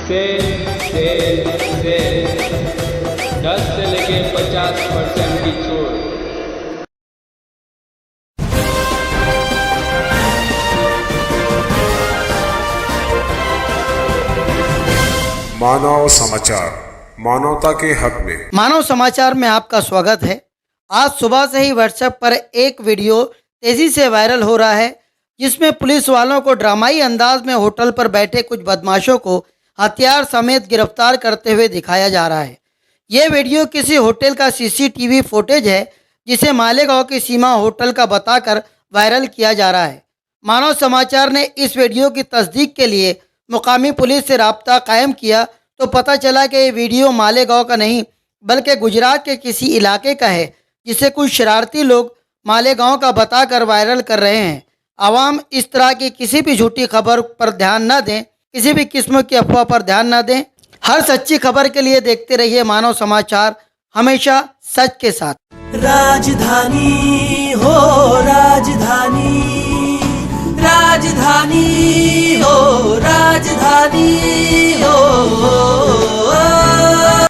Cell 10 से लेके 50% की छूट। मानव समाचार, मानवता के हक में। मानव समाचार में आपका स्वागत है। आज सुबह से ही व्हाट्सएप पर एक वीडियो तेजी से वायरल हो रहा है, जिसमें पुलिस वालों को ड्रामाई अंदाज में होटल पर बैठे कुछ बदमाशों को हथियार समेत गिरफ्तार करते हुए दिखाया जा रहा है। ये वीडियो किसी होटल का सीसीटीवी फुटेज है, जिसे मालेगांव की सीमा होटल का बताकर वायरल किया जा रहा है। मानव समाचार ने इस वीडियो की तस्दीक के लिए मुकामी पुलिस से राब्ता कायम किया तो पता चला कि ये वीडियो मालेगांव का नहीं बल्कि गुजरात के किसी इलाके का है, जिसे कुछ शरारती लोग मालेगांव का बताकर वायरल कर रहे हैं। आवाम इस तरह की किसी भी झूठी खबर पर ध्यान न दें, किसी भी किस्म की अफवाह पर ध्यान न दें। हर सच्ची खबर के लिए देखते रहिए मानव समाचार, हमेशा सच के साथ। राजधानी हो, राजधानी, राजधानी हो।